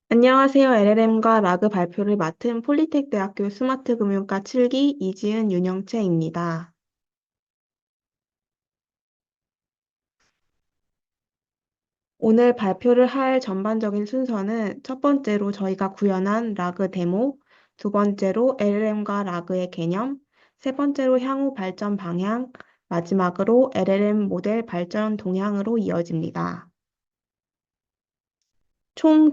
안녕하세요. LLM과 라그 발표를 맡은 폴리텍 대학교 스마트금융과 7기 이지은 윤영채입니다. 오늘 발표를 할 전반적인 순서는 첫 번째로 저희가 구현한 라그 데모, 두 번째로 LLM과 라그의 개념, 세 번째로 향후 발전 방향, 마지막으로 LLM 모델 발전 동향으로 이어집니다. 총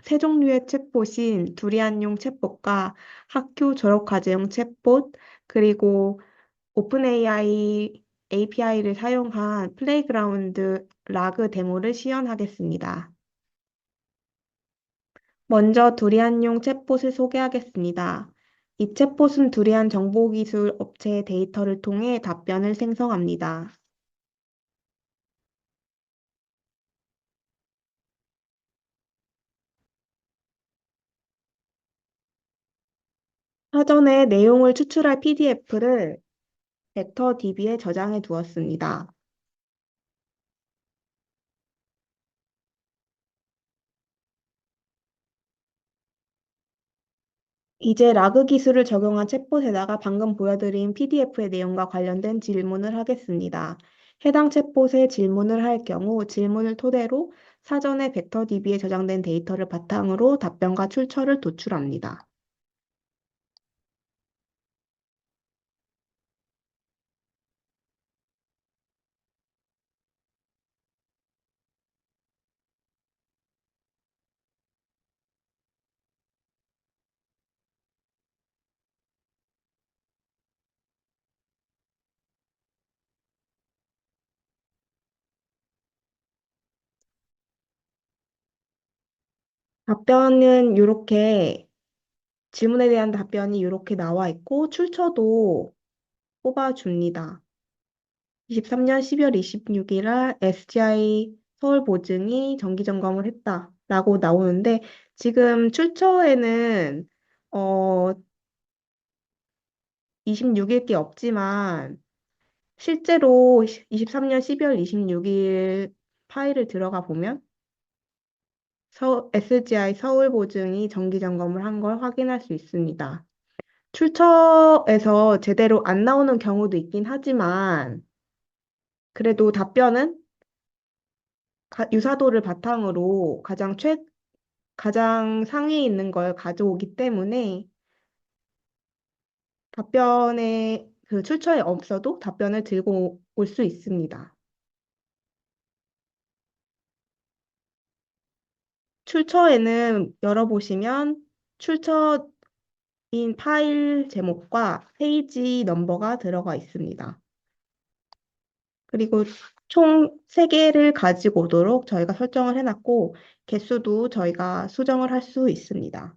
세 종류의 챗봇인 두리안용 챗봇과 학교 졸업과제용 챗봇, 그리고 오픈 AI API를 사용한 플레이그라운드 라그 데모를 시연하겠습니다. 먼저 두리안용 챗봇을 소개하겠습니다. 이 챗봇은 두리안 정보기술 업체의 데이터를 통해 답변을 생성합니다. 사전에 내용을 추출할 PDF를 벡터DB에 저장해 두었습니다. 이제 라그 기술을 적용한 챗봇에다가 방금 보여드린 PDF의 내용과 관련된 질문을 하겠습니다. 해당 챗봇에 질문을 할 경우 질문을 토대로 사전에 벡터DB에 저장된 데이터를 바탕으로 답변과 출처를 도출합니다. 답변은 이렇게, 질문에 대한 답변이 이렇게 나와 있고 출처도 뽑아줍니다. 23년 12월 26일날 SGI 서울보증이 정기점검을 했다라고 나오는데 지금 출처에는 어, 26일 게 없지만 실제로 23년 12월 26일 파일을 들어가 보면 SGI 서울보증이 정기점검을 한 걸 확인할 수 있습니다. 출처에서 제대로 안 나오는 경우도 있긴 하지만 그래도 답변은 유사도를 바탕으로 가장 상위에 있는 걸 가져오기 때문에 답변에 그 출처에 없어도 답변을 들고 올 수 있습니다. 출처에는 열어보시면 출처인 파일 제목과 페이지 넘버가 들어가 있습니다. 그리고 총 3개를 가지고 오도록 저희가 설정을 해놨고 개수도 저희가 수정을 할 수 있습니다.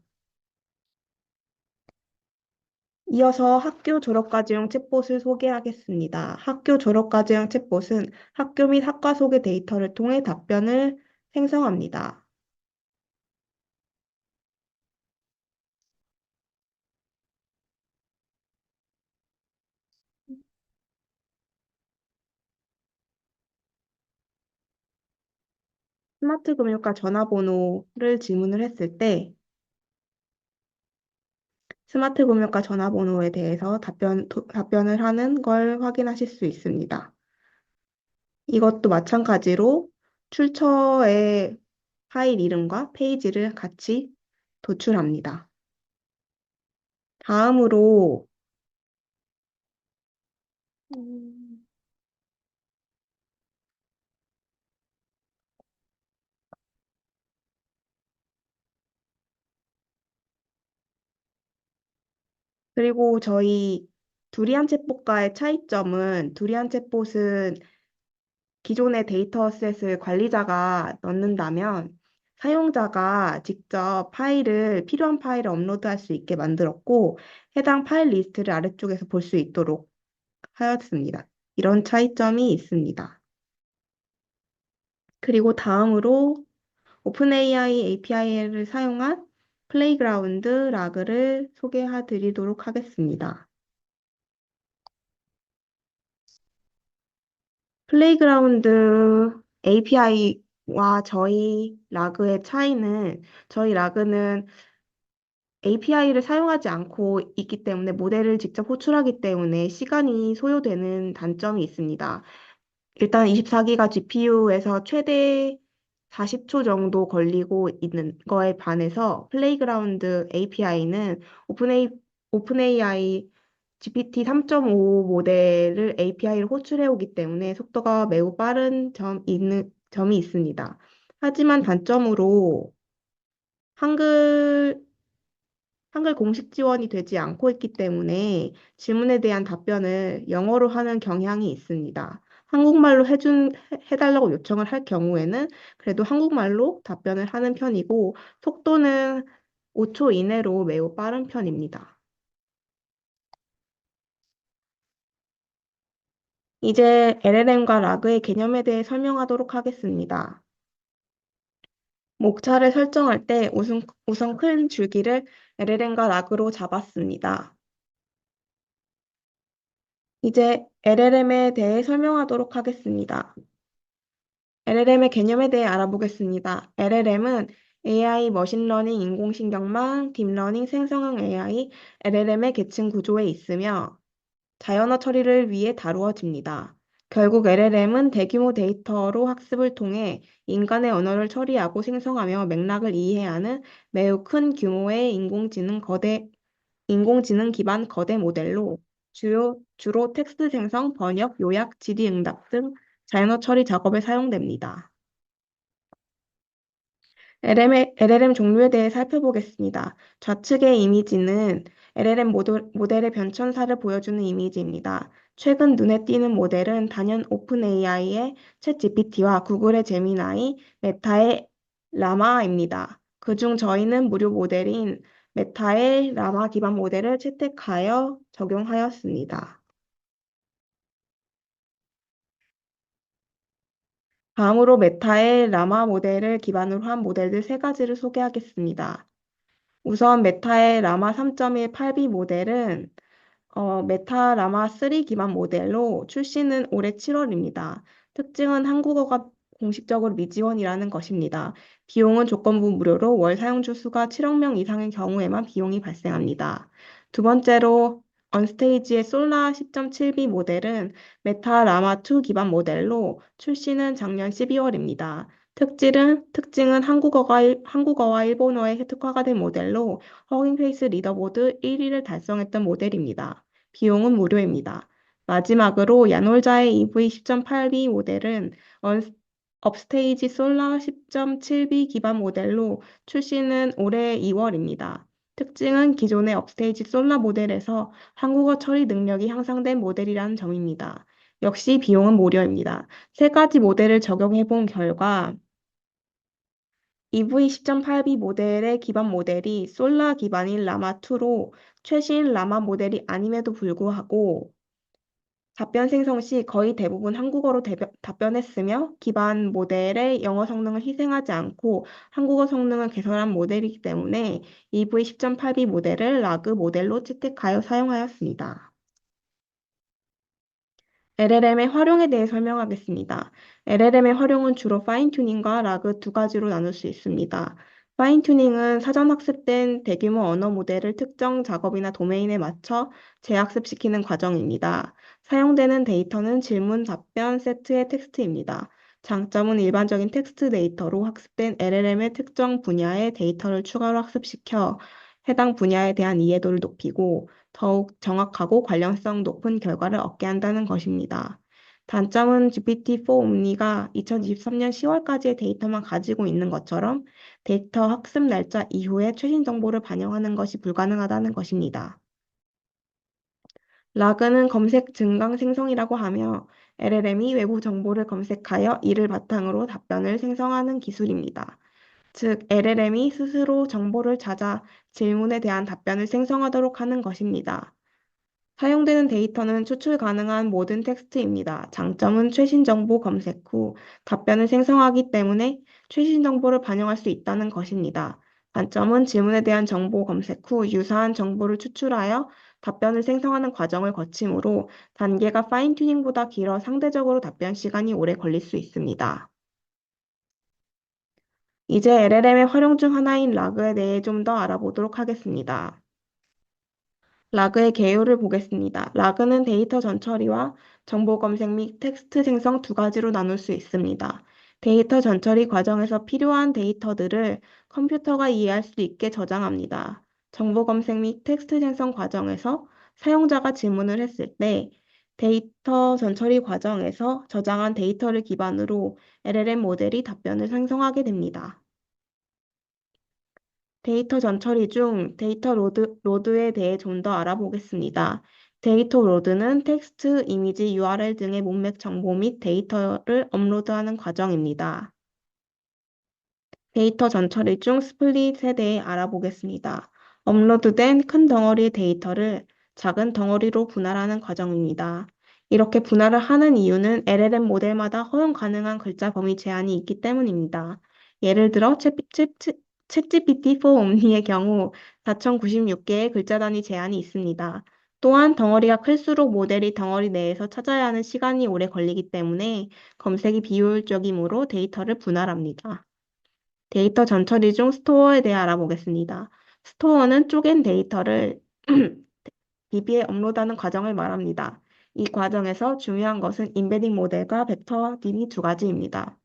이어서 학교 졸업과제용 챗봇을 소개하겠습니다. 학교 졸업과제용 챗봇은 학교 및 학과 소개 데이터를 통해 답변을 생성합니다. 스마트 금융과 전화번호를 질문을 했을 때 스마트 금융과 전화번호에 대해서 답변을 하는 걸 확인하실 수 있습니다. 이것도 마찬가지로 출처의 파일 이름과 페이지를 같이 도출합니다. 다음으로 음, 그리고 저희 두리안 챗봇과의 차이점은 두리안 챗봇은 기존의 데이터셋을 관리자가 넣는다면 사용자가 직접 필요한 파일을 업로드할 수 있게 만들었고 해당 파일 리스트를 아래쪽에서 볼 수 있도록 하였습니다. 이런 차이점이 있습니다. 그리고 다음으로 오픈AI API를 사용한 플레이그라운드 라그를 소개해 드리도록 하겠습니다. 플레이그라운드 API 저희 라그의 차이는 저희 라그는 API를 사용하지 않고 있기 때문에 모델을 직접 호출하기 때문에 시간이 소요되는 단점이 있습니다. 일단 24기가 GPU에서 최대 40초 정도 걸리고 있는 거에 반해서 플레이그라운드 API는 오픈AI GPT 3.5 모델을 API를 호출해 오기 때문에 속도가 매우 빠른 점이 있습니다. 하지만 단점으로 한글 한글 공식 지원이 되지 않고 있기 때문에 질문에 대한 답변을 영어로 하는 경향이 있습니다. 한국말로 해달라고 요청을 할 경우에는 그래도 한국말로 답변을 하는 편이고, 속도는 5초 이내로 매우 빠른 편입니다. 이제 LLM과 라그의 개념에 대해 설명하도록 하겠습니다. 목차를 설정할 때 우선 큰 줄기를 LLM과 라그로 잡았습니다. 이제 LLM에 대해 설명하도록 하겠습니다. LLM의 개념에 대해 알아보겠습니다. LLM은 AI, 머신러닝, 인공신경망, 딥러닝, 생성형 AI, LLM의 계층 구조에 있으며 자연어 처리를 위해 다루어집니다. 결국 LLM은 대규모 데이터로 학습을 통해 인간의 언어를 처리하고 생성하며 맥락을 이해하는 매우 큰 규모의 인공지능 기반 거대 모델로 주로 텍스트 생성, 번역, 요약, 질의응답 등 자연어 처리 작업에 사용됩니다. LLM 종류에 대해 살펴보겠습니다. 좌측의 이미지는 모델의 변천사를 보여주는 이미지입니다. 최근 눈에 띄는 모델은 단연 오픈AI의 챗GPT와 구글의 제미나이, 메타의 라마입니다. 그중 저희는 무료 모델인 메타의 라마 기반 모델을 채택하여 적용하였습니다. 다음으로 메타의 라마 모델을 기반으로 한 모델들 세 가지를 소개하겠습니다. 우선 메타의 라마 3.1 8B 모델은 메타 라마 3 기반 모델로 출시는 올해 7월입니다. 특징은 한국어가 공식적으로 미지원이라는 것입니다. 비용은 조건부 무료로 월 사용주 수가 7억 명 이상인 경우에만 비용이 발생합니다. 두 번째로 언스테이지의 솔라 10.7B 모델은 메타 라마 2 기반 모델로 출시는 작년 12월입니다. 특징은 한국어와 일본어에 특화가 된 모델로 허깅페이스 리더보드 1위를 달성했던 모델입니다. 비용은 무료입니다. 마지막으로 야놀자의 EV 10.8B 모델은 언- 업스테이지 솔라 10.7B 기반 모델로 출시는 올해 2월입니다. 특징은 기존의 업스테이지 솔라 모델에서 한국어 처리 능력이 향상된 모델이라는 점입니다. 역시 비용은 무료입니다. 세 가지 모델을 적용해 본 결과 EV 10.8B 모델의 기반 모델이 솔라 기반인 라마2로 최신 라마 모델이 아님에도 불구하고 답변 생성 시 거의 대부분 한국어로 답변했으며 기반 모델의 영어 성능을 희생하지 않고 한국어 성능을 개선한 모델이기 때문에 EV 10.8B 모델을 라그 모델로 채택하여 사용하였습니다. LLM의 활용에 대해 설명하겠습니다. LLM의 활용은 주로 파인튜닝과 라그 두 가지로 나눌 수 있습니다. 파인튜닝은 사전 학습된 대규모 언어 모델을 특정 작업이나 도메인에 맞춰 재학습시키는 과정입니다. 사용되는 데이터는 질문, 답변 세트의 텍스트입니다. 장점은 일반적인 텍스트 데이터로 학습된 LLM의 특정 분야의 데이터를 추가로 학습시켜 해당 분야에 대한 이해도를 높이고 더욱 정확하고 관련성 높은 결과를 얻게 한다는 것입니다. 단점은 GPT-4 옴니가 2023년 10월까지의 데이터만 가지고 있는 것처럼 데이터 학습 날짜 이후에 최신 정보를 반영하는 것이 불가능하다는 것입니다. 라그는 검색 증강 생성이라고 하며 LLM이 외부 정보를 검색하여 이를 바탕으로 답변을 생성하는 기술입니다. 즉, LLM이 스스로 정보를 찾아 질문에 대한 답변을 생성하도록 하는 것입니다. 사용되는 데이터는 추출 가능한 모든 텍스트입니다. 장점은 최신 정보 검색 후 답변을 생성하기 때문에 최신 정보를 반영할 수 있다는 것입니다. 단점은 질문에 대한 정보 검색 후 유사한 정보를 추출하여 답변을 생성하는 과정을 거치므로 단계가 파인튜닝보다 길어 상대적으로 답변 시간이 오래 걸릴 수 있습니다. 이제 LLM의 활용 중 하나인 라그에 대해 좀 더 알아보도록 하겠습니다. 라그의 개요를 보겠습니다. 라그는 데이터 전처리와 정보 검색 및 텍스트 생성 두 가지로 나눌 수 있습니다. 데이터 전처리 과정에서 필요한 데이터들을 컴퓨터가 이해할 수 있게 저장합니다. 정보 검색 및 텍스트 생성 과정에서 사용자가 질문을 했을 때 데이터 전처리 과정에서 저장한 데이터를 기반으로 LLM 모델이 답변을 생성하게 됩니다. 데이터 전처리 중 데이터 로드에 대해 좀 더 알아보겠습니다. 데이터 로드는 텍스트, 이미지, URL 등의 문맥 정보 및 데이터를 업로드하는 과정입니다. 데이터 전처리 중 스플릿에 대해 알아보겠습니다. 업로드된 큰 덩어리의 데이터를 작은 덩어리로 분할하는 과정입니다. 이렇게 분할을 하는 이유는 LLM 모델마다 허용 가능한 글자 범위 제한이 있기 때문입니다. 예를 들어 챗GPT 4 옴니의 경우 4096개의 글자 단위 제한이 있습니다. 또한 덩어리가 클수록 모델이 덩어리 내에서 찾아야 하는 시간이 오래 걸리기 때문에 검색이 비효율적이므로 데이터를 분할합니다. 데이터 전처리 중 스토어에 대해 알아보겠습니다. 스토어는 쪼갠 데이터를 DB에 업로드하는 과정을 말합니다. 이 과정에서 중요한 것은 임베딩 모델과 벡터 DB 두 가지입니다.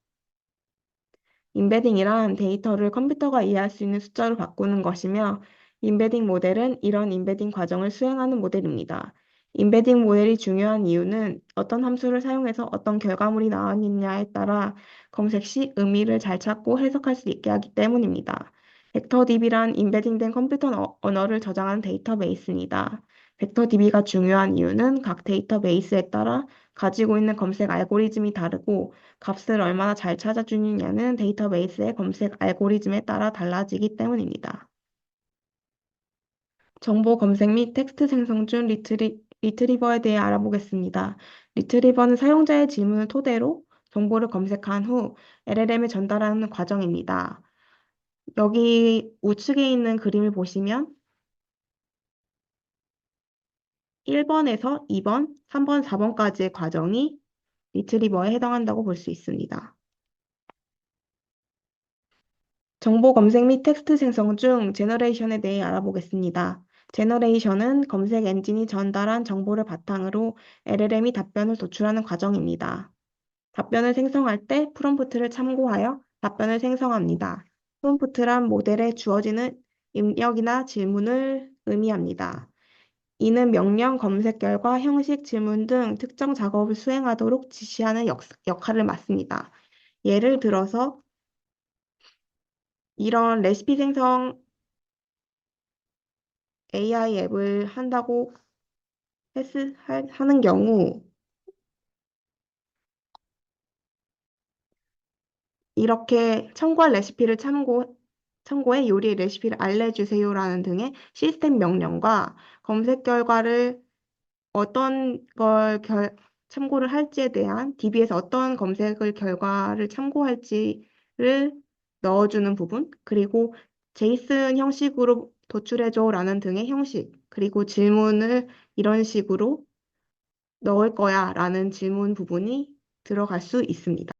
임베딩이란 데이터를 컴퓨터가 이해할 수 있는 숫자로 바꾸는 것이며, 임베딩 모델은 이런 임베딩 과정을 수행하는 모델입니다. 임베딩 모델이 중요한 이유는 어떤 함수를 사용해서 어떤 결과물이 나왔느냐에 따라 검색 시 의미를 잘 찾고 해석할 수 있게 하기 때문입니다. 벡터DB란 임베딩된 컴퓨터 언어를 저장하는 데이터베이스입니다. 벡터DB가 중요한 이유는 각 데이터베이스에 따라 가지고 있는 검색 알고리즘이 다르고 값을 얼마나 잘 찾아주느냐는 데이터베이스의 검색 알고리즘에 따라 달라지기 때문입니다. 정보 검색 및 텍스트 생성 중 리트리버에 대해 알아보겠습니다. 리트리버는 사용자의 질문을 토대로 정보를 검색한 후 LLM에 전달하는 과정입니다. 여기 우측에 있는 그림을 보시면 1번에서 2번, 3번, 4번까지의 과정이 리트리버에 해당한다고 볼 수 있습니다. 정보 검색 및 텍스트 생성 중 제너레이션에 대해 알아보겠습니다. 제너레이션은 검색 엔진이 전달한 정보를 바탕으로 LLM이 답변을 도출하는 과정입니다. 답변을 생성할 때 프롬프트를 참고하여 답변을 생성합니다. 프롬프트란 모델에 주어지는 입력이나 질문을 의미합니다. 이는 명령, 검색 결과, 형식, 질문 등 특정 작업을 수행하도록 지시하는 역할을 맡습니다. 예를 들어서 이런 레시피 생성 AI 앱을 한다고 하는 경우 이렇게 참고할 레시피를 참고해 요리 레시피를 알려주세요라는 등의 시스템 명령과 검색 결과를 어떤 걸 참고를 할지에 대한 DB에서 어떤 검색을 결과를 참고할지를 넣어주는 부분, 그리고 제이슨 형식으로 도출해줘라는 등의 형식, 그리고 질문을 이런 식으로 넣을 거야 라는 질문 부분이 들어갈 수 있습니다.